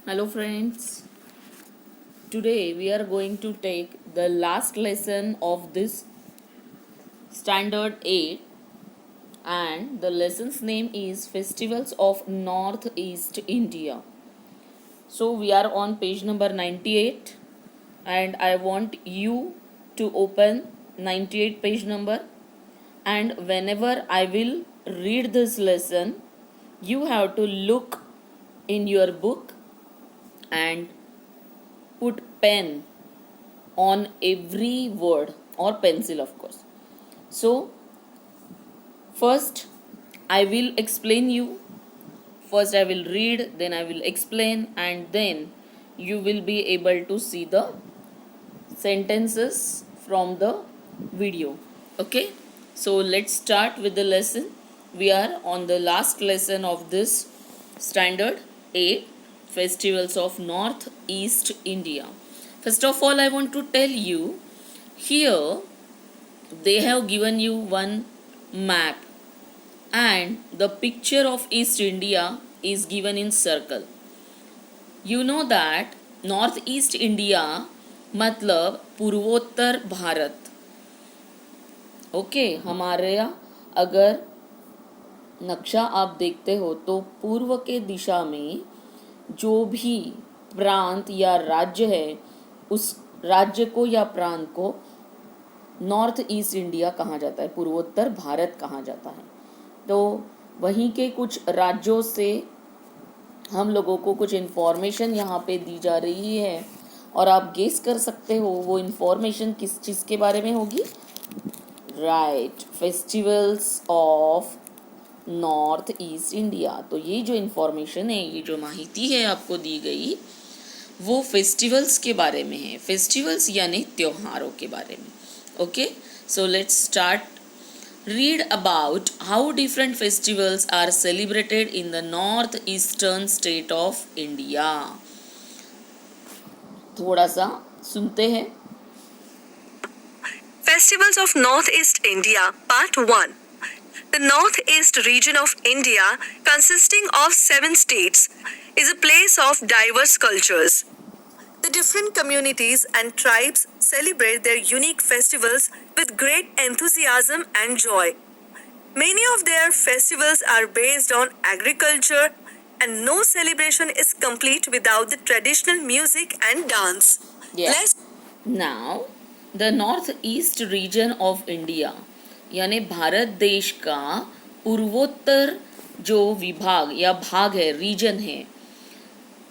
Hello friends, today we are going to take the last lesson of this standard 8 and the lesson's name is Festivals of Northeast India. So we are on page number 98 and I want you to open 98 page number, and whenever I will read this lesson you have to look in your book and put pen on every word or pencil, of course. So first I will explain you. First I will read, then I will explain, and then you will be able to see the sentences from the video. Okay, so let's start with the lesson. We are on the last lesson of this standard A, Festivals of Northeast India. First of all, I want to tell you, here they have given you one map and the picture of East India is given in circle. You know that Northeast India मतलब पूर्वोत्तर Bharat. Okay, हमारे अगर नक्शा आप देखते हो तो पूर्व के दिशा में जो भी प्रांत या राज्य है उस राज्य को या प्रांत को नॉर्थ ईस्ट इंडिया कहा जाता है, पूर्वोत्तर भारत कहा जाता है. तो वहीं के कुछ राज्यों से हम लोगों को कुछ इन्फॉर्मेशन यहाँ पे दी जा रही है और आप गेस कर सकते हो वो इन्फॉर्मेशन किस चीज़ के बारे में होगी. Right, festivals of north east India. तो ये जो इन्फॉर्मेशन है, ये जो माहिती है आपको दी गई, वो फेस्टिवल्स के बारे में है. फेस्टिवल्स यानी त्योहारों के बारे में. Okay, so let's start. Read about how different festivals are celebrated in the northeastern state of India. थोड़ा सा सुनते हैं. Festivals of Northeast India, Part 1. The Northeast region of India, consisting of 7 states, is a place of diverse cultures. The different communities and tribes celebrate their unique festivals with great enthusiasm and joy. Many of their festivals are based on agriculture, and no celebration is complete without the traditional music and dance. Yes. Now, the northeast region of India, यानी भारत देश का पूर्वोत्तर जो विभाग या भाग है, reason है,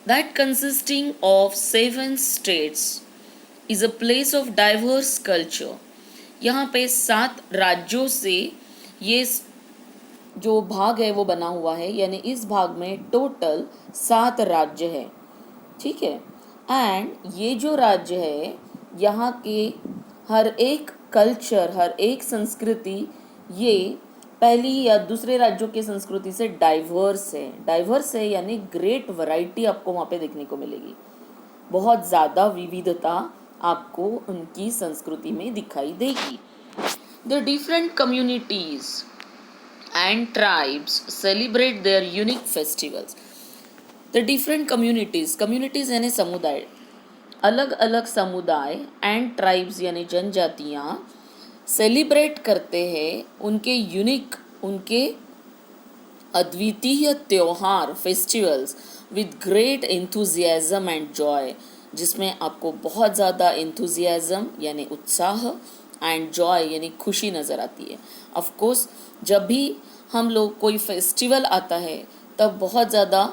that consisting of 7 states is a place of diverse culture. यहाँ पे 7 राज्यों से ये जो भाग है वो बना हुआ है, यानी इस भाग में टोटल 7 राज्य है. ठीक है, एंड ये जो राज्य है यहाँ के हर एक कल्चर, हर एक संस्कृति ये पहली या दूसरे राज्यों की संस्कृति से डाइवर्स है. डाइवर्स है यानी ग्रेट वैरायटी आपको वहाँ पे देखने को मिलेगी. बहुत ज़्यादा विविधता आपको उनकी संस्कृति में दिखाई देगी. The different communities and tribes celebrate their unique festivals. The different communities यानी समुदाय, अलग अलग समुदाय, एंड ट्राइब्स यानी जनजातियाँ सेलिब्रेट करते हैं उनके यूनिक, उनके अद्वितीय त्योहार, festivals with great enthusiasm and Joy, जिसमें आपको बहुत ज़्यादा एंथुजियाज्म यानी उत्साह एंड जॉय यानी खुशी नज़र आती है. ऑफ कोर्स जब भी हम लोग कोई फेस्टिवल आता है तब बहुत ज़्यादा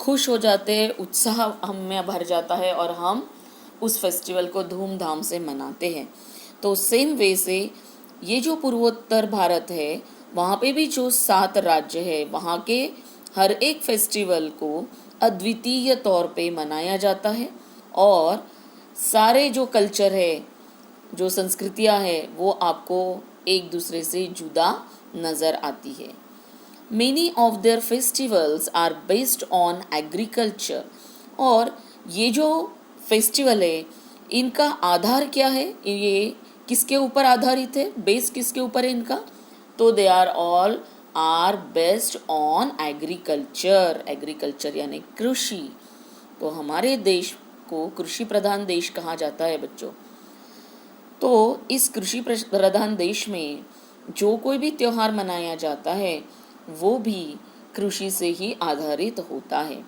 खुश हो जाते हैं, उत्साह हम में भर जाता है और हम उस फेस्टिवल को धूमधाम से मनाते हैं. तो सेम वे से ये जो पूर्वोत्तर भारत है वहाँ पे भी जो 7 राज्य है वहाँ के हर एक फेस्टिवल को अद्वितीय तौर पे मनाया जाता है और सारे जो कल्चर है, जो संस्कृतियाँ है, वो आपको एक दूसरे से जुदा नज़र आती है. Many of their festivals are based on agriculture. और ये जो फेस्टिवल है इनका आधार क्या है, ये किसके ऊपर आधारित है, बेस किसके ऊपर है इनका, तो they are all are based on agriculture. Agriculture यानी कृषि. तो हमारे देश को कृषि प्रधान देश कहा जाता है बच्चों। तो इस कृषि प्रधान देश में जो कोई भी त्योहार मनाया जाता है वो भी कृषि से ही आधारित होता है।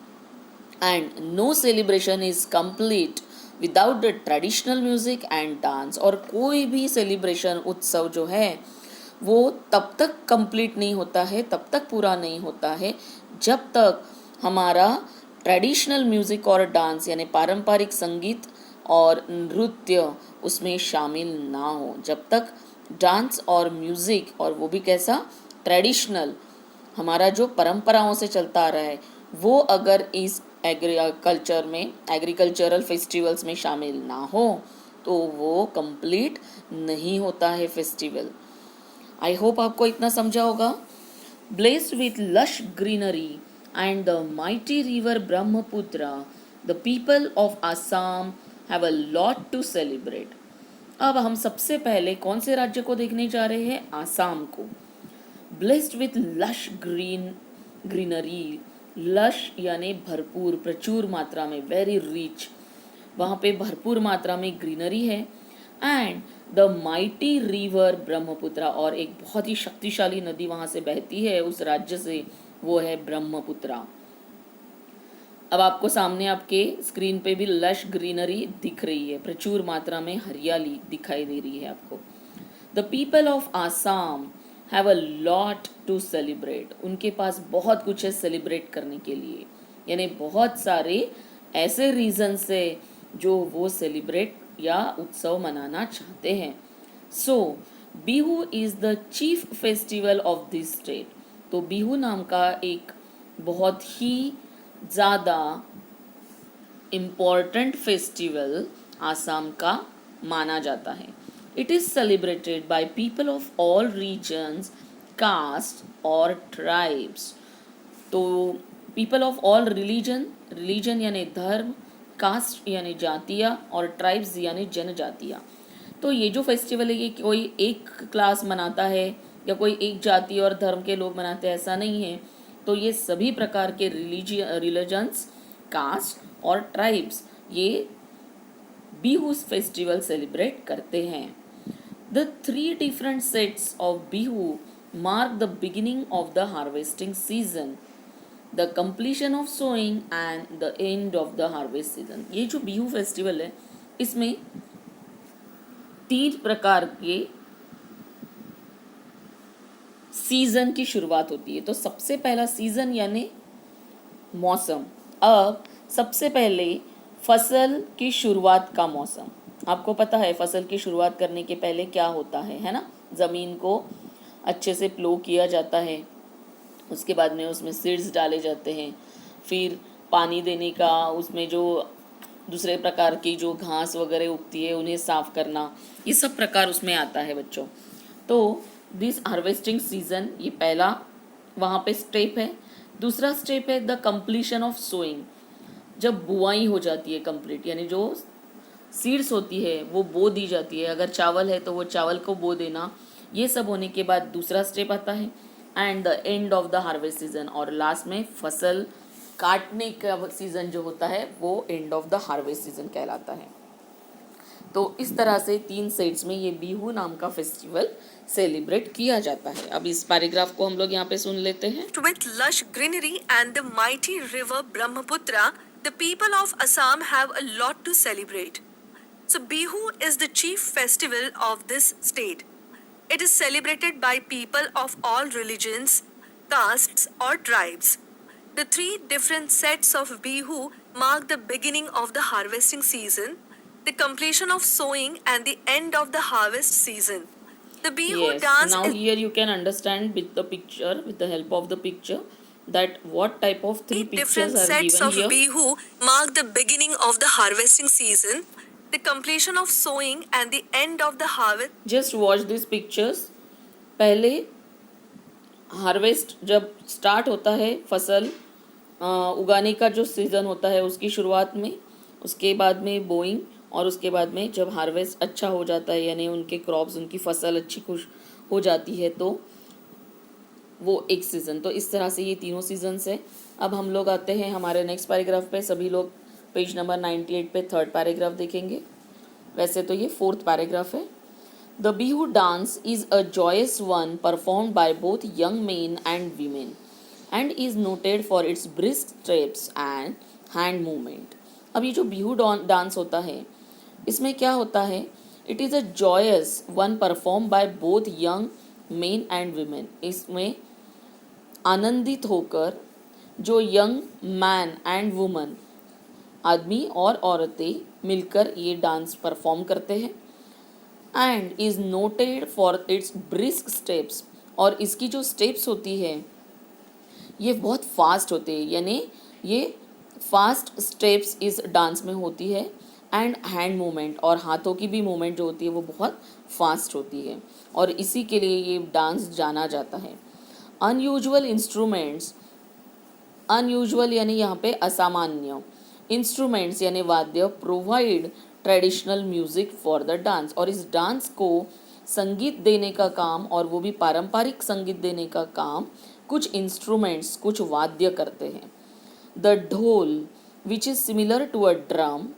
And no celebration is complete without the traditional music and dance. और कोई भी सेलिब्रेशन उत्सव जो है वो तब तक कंप्लीट नहीं होता है, तब तक पूरा नहीं होता है जब तक हमारा ट्रेडिशनल म्यूजिक और डांस यानी पारंपरिक संगीत और नृत्य उसमें शामिल ना हो। जब तक डांस और म्यूजिक, और वो भी कैसा, ट्रेडिशनल, हमारा जो परंपराओं से चलता आ रहा है, वो अगर इस एग्रीकल्चरल फेस्टिवल्स में शामिल ना हो तो वो कंप्लीट नहीं होता है फेस्टिवल। आई होप आपको इतना समझा होगा। Blessed with lush greenery and the mighty river Brahmaputra, the people of Assam have a lot to celebrate. अब हम सबसे पहले कौन से राज्य को देखने जा रहे हैं? आसाम को। Blessed with lush greenery, lush यानी भरपूर, प्रचुर मात्रा में, वेरी रिच, वहाँ पे भरपूर मात्रा में ग्रीनरी है। And the mighty river Brahmaputra, और एक बहुत ही शक्तिशाली नदी वहाँ से बहती है उस राज्य से, वो है ब्रह्मपुत्र। अब आपको सामने आपके स्क्रीन पे भी लश ग्रीनरी दिख रही है, प्रचुर मात्रा में हरियाली दिखाई दे रही है आपको। The people of Assam have a lot to celebrate, उनके पास बहुत कुछ है सेलिब्रेट करने के लिए, यानी बहुत सारे ऐसे रीजन से जो वो सेलिब्रेट या उत्सव मनाना चाहते हैं। So Bihu is the chief festival of this state. तो बिहू नाम का एक बहुत ही ज़्यादा इम्पॉर्टेंट फेस्टिवल आसाम का माना जाता है। It is celebrated by people of all regions, caste और tribes। तो people of all religion यानी धर्म, caste यानी जातियाँ, और tribes यानी जनजातियाँ। तो ये जो फेस्टिवल है ये कोई एक क्लास मनाता है या कोई एक जाति और धर्म के लोग मनाते हैं, ऐसा नहीं है। तो ये सभी प्रकार के रिलीजन्स, कास्ट और ट्राइब्स ये बिहू फेस्टिवल सेलिब्रेट करते हैं। The three different sets of Bihu mark the beginning of the harvesting season, the completion of sowing and the end of the harvest season। ये जो बिहू फेस्टिवल है इसमें 3 प्रकार के सीजन की शुरुआत होती है। तो सबसे पहला सीजन यानी मौसम। अब सबसे पहले फसल की शुरुआत का मौसम। आपको पता है फसल की शुरुआत करने के पहले क्या होता है ना? ज़मीन को अच्छे से प्लो किया जाता है, उसके बाद में उसमें सीड्स डाले जाते हैं, फिर पानी देने का, उसमें जो दूसरे प्रकार की जो घास वगैरह उगती है उन्हें साफ करना, ये सब प्रकार उसमें आता है बच्चों। तो दिस हार्वेस्टिंग सीजन ये पहला वहाँ पे स्टेप है। दूसरा स्टेप है द कंप्लीशन ऑफ सोइंग, जब बुआई हो जाती है कंप्लीट, यानी जो सीड्स होती है वो बो दी जाती है। अगर चावल है तो वो चावल को बो देना। ये सब होने के बाद दूसरा स्टेप आता है and the end of the harvest season, और लास्ट में फसल काटने का सीजन जो होता है वो end of the harvest season कहलाता है। तो इस तरह से 3 सेट्स में ये बिहू नाम का फेस्टिवल सेलिब्रेट किया जाता है। अब इस पैराग्राफ को हम लोग यहाँ पे सुन लेते हैं। With lush greenery and the mighty river Brahmaputra, the people of Assam have a lot to celebrate. So Bihu is the chief festival of this state. It is celebrated by people of all religions, castes or tribes. The 3 different sets of Bihu mark the beginning of the harvesting season, the completion of sowing and the end of the harvest season. The Bihu dance now is here you can understand with the picture, with the help of the picture, that what type of 3 pictures different are sets given of here. Bihu mark the beginning of the harvesting season, the completion of sowing and the end of the harvest. Just watch these pictures. पहले harvest जब start होता है, फसल उगाने का जो season होता है उसकी शुरुआत में, उसके बाद में बोइंग, और उसके बाद में जब हार्वेस्ट अच्छा हो जाता है यानी उनके क्रॉप्स, उनकी फसल अच्छी खुश हो जाती है तो वो एक सीज़न। तो इस तरह से ये तीनों सीजन्स है। अब हम लोग आते हैं हमारे नेक्स्ट पैराग्राफ पे। सभी लोग पेज नंबर 98 पे थर्ड पैराग्राफ देखेंगे। वैसे तो ये फोर्थ पैराग्राफ है। The Bihu dance is a joyous one performed by both young men and women and is noted for its brisk steps and hand movement. अब ये जो बिहू डांस होता है, इसमें क्या होता है, it is a joyous one perform by both young men and women. इसमें आनंदित होकर जो यंग मैन एंड वुमन, आदमी और औरतें मिलकर ये डांस परफॉर्म करते हैं। And is noted for its brisk steps, और इसकी जो स्टेप्स होती है ये बहुत फास्ट होती है, यानी ये फास्ट स्टेप्स इस डांस में होती है। एंड हैंड मूवमेंट, और हाथों की भी मूवमेंट जो होती है वो बहुत फास्ट होती है, और इसी के लिए ये डांस जाना जाता है। अनयूजुअल इंस्ट्रूमेंट्स, अनयूजुअल यानी यहाँ पे असामान्य, इंस्ट्रूमेंट्स यानी वाद्य, provide traditional music for the dance, और इस डांस को संगीत देने का काम, और वो भी पारंपरिक संगीत देने का काम कुछ इंस्ट्रूमेंट्स, कुछ वाद्य करते हैं। The dhol which is similar to a drum,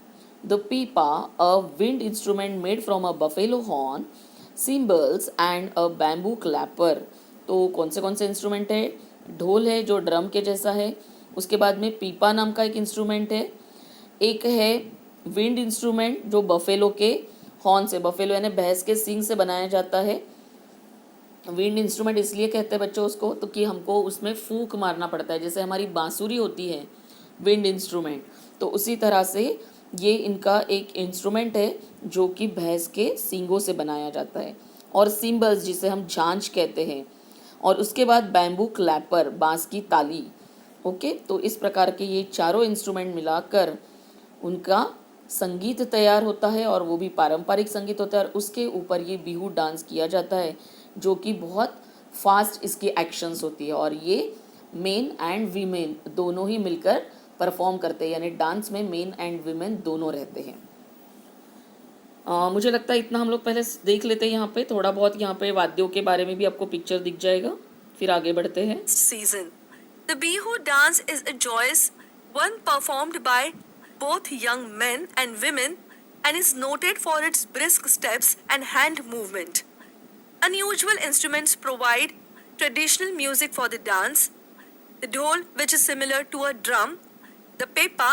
the pepa a wind instrument made from a buffalo horn, cymbals and a bamboo clapper. तो कौन से इंस्ट्रूमेंट है? ढोल है जो ड्रम के जैसा है, उसके बाद में पीपा नाम का एक इंस्ट्रूमेंट है, एक है विंड इंस्ट्रूमेंट जो बफेलो के हॉर्न से, बफेलो यानी भैंस के सींग से बनाया जाता है। विंड इंस्ट्रूमेंट इसलिए कहते हैं बच्चों उसको, तो कि हमको उसमें फूंक मारना पड़ता है, जैसे हमारी बांसुरी होती है विंड इंस्ट्रूमेंट, तो उसी तरह से ये इनका एक इंस्ट्रूमेंट है जो कि भैंस के सींगों से बनाया जाता है। और सिम्बल्स जिसे हम झांझ कहते हैं, और उसके बाद बैम्बू क्लैपर, बांस की ताली। ओके, तो इस प्रकार के ये चारों इंस्ट्रूमेंट मिलाकर उनका संगीत तैयार होता है, और वो भी पारंपरिक संगीत होता है, और उसके ऊपर ये बिहू डांस किया जाता है जो कि बहुत फास्ट इसकी एक्शंस होती है, और ये मेन एंड वीमेन दोनों ही मिलकर परफॉर्म करते हैं, यानी डांस में मेन एंड वीमेन दोनों रहते हैं। मुझे लगता है इतना हम लोग पहले देख लेते हैं। यहाँ पे थोड़ा बहुत यहाँ पे वाद्यों के बारे में भी आपको पिक्चर दिख जाएगा, फिर आगे बढ़ते हैं। Season. The Bihu dance is a joyous one performed by both young men and women and is noted for its brisk steps and hand movement. Unusual instruments provide traditional music for the dance. The dhol, which is similar to a drum, the pepa,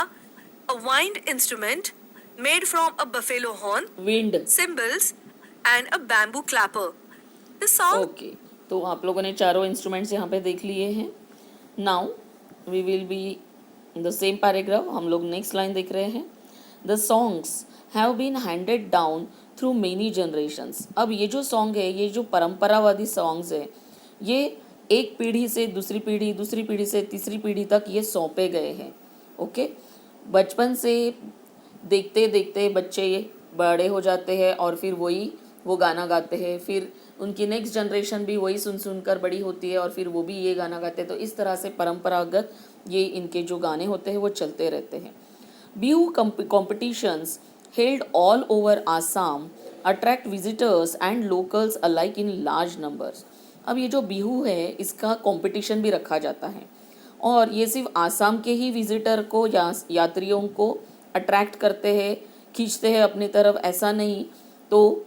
a wind instrument made from a buffalo horn, wind, cymbals, and a bamboo clapper. The song okay, तो आप लोगों ने चारों instruments यहाँ पे देख लिए हैं। Now we will be in the same paragraph, हम लोग नेक्स्ट लाइन देख रहे हैं। The songs have been handed down through many generations. अब ये जो सॉन्ग है, ये जो परंपरावादी सॉन्ग्स है, ये एक पीढ़ी से दूसरी पीढ़ी, दूसरी पीढ़ी से तीसरी पीढ़ी तक ये सौंपे गए हैं। ओके, बचपन से देखते देखते बच्चे बड़े हो जाते हैं, और फिर वो गाना गाते हैं, फिर उनकी नेक्स्ट जनरेशन भी वही सुन सुनकर बड़ी होती है, और फिर वो भी ये गाना गाते हैं। तो इस तरह से परंपरागत ये इनके जो गाने होते हैं वो चलते रहते हैं। Bihu competitions held all over Assam attract visitors and locals alike in large numbers। अब ये जो बिहू है इसका कंपटीशन भी रखा जाता है, और ये सिर्फ आसाम के ही विजिटर को या यात्रियों को अट्रैक्ट करते हैं, खींचते हैं अपनी तरफ, ऐसा नहीं। तो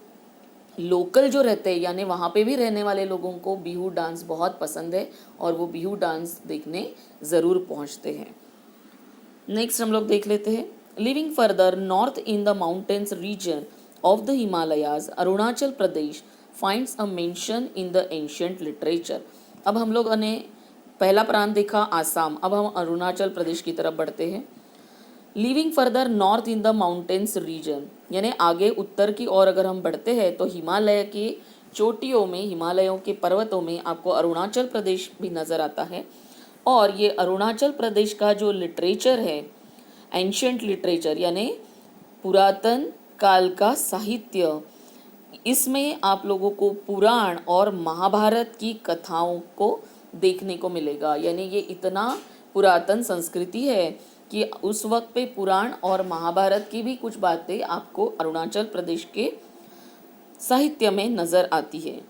लोकल जो रहते हैं यानी वहाँ पे भी रहने वाले लोगों को बिहू डांस बहुत पसंद है, और वो बिहू डांस देखने ज़रूर पहुँचते हैं। नेक्स्ट हम लोग देख लेते हैं। Living further north in the mountains region of the Himalayas, Arunachal Pradesh finds a mention in the ancient literature. अब हम लोगों ने पहला प्रांत देखा आसाम, अब हम अरुणाचल प्रदेश की तरफ बढ़ते हैं। Living further north in the mountains region, यानी आगे उत्तर की ओर अगर हम बढ़ते हैं तो हिमालय की चोटियों में, हिमालयों के पर्वतों में आपको अरुणाचल प्रदेश भी नज़र आता है। और ये अरुणाचल प्रदेश का जो लिटरेचर है, एंशियंट लिटरेचर यानी पुरातन काल का साहित्य, इसमें आप लोगों को पुराण और महाभारत की कथाओं को देखने को मिलेगा। यानी ये इतना पुरातन संस्कृति है कि उस वक्त पे पुराण और महाभारत की भी कुछ बातें आपको अरुणाचल प्रदेश के साहित्य में नज़र आती है।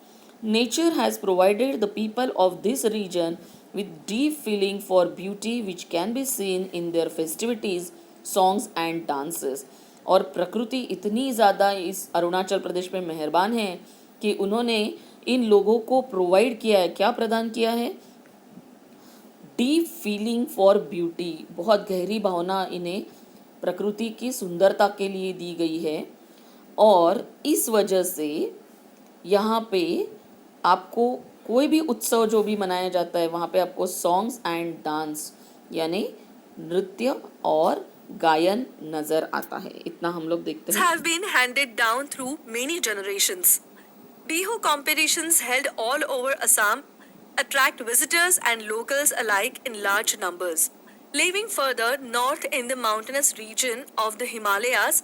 Nature has provided the people of this region with deep feeling for beauty which can be seen in their festivities songs and dances. और प्रकृति इतनी ज़्यादा इस अरुणाचल प्रदेश में मेहरबान है कि उन्होंने इन लोगों को प्रोवाइड किया है, क्या प्रदान किया है, डीप फीलिंग फॉर ब्यूटी, बहुत गहरी भावना इन्हें प्रकृति की सुंदरता के लिए दी गई है। और इस वजह से यहाँ पे आपको कोई भी उत्सव जो भी मनाया जाता है वहाँ पे आपको सॉन्ग्स एंड डांस यानी नृत्य और गायन नजर आता है। इतना हम लोग देखते हैं। Have been handed down through many generations. Bihu competitions held all over Assam attract visitors and locals alike in large numbers. Living further north in the mountainous region of the Himalayas,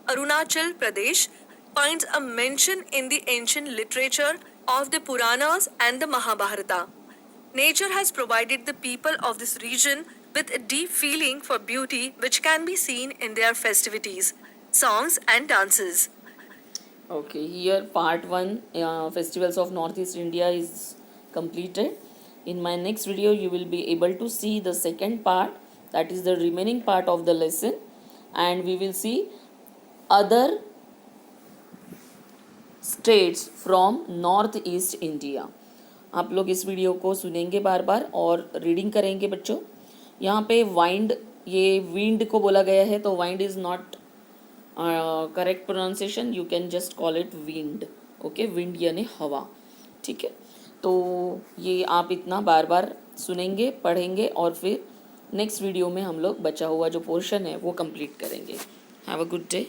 Arunachal Pradesh finds a mention in the ancient literature of the Puranas and the Mahabharata. Nature has provided the people of this region with a deep feeling for beauty which can be seen in their festivities, songs, and dances. Okay, here part 1 festivals of Northeast India is completed. In my next video you will be able to see the second part, that is the remaining part of the lesson, and we will see other states from North East India. आप लोग इस video को सुनेंगे बार बार और reading करेंगे बच्चों। यहाँ पे वाइंड, ये विंड को बोला गया है तो wind is not correct pronunciation, you can just call it wind. Okay, wind यानी हवा, ठीक है। तो ये आप इतना बार बार सुनेंगे, पढ़ेंगे और फिर नेक्स्ट वीडियो में हम लोग बचा हुआ जो पोर्शन है वो कंप्लीट करेंगे। Have a good day.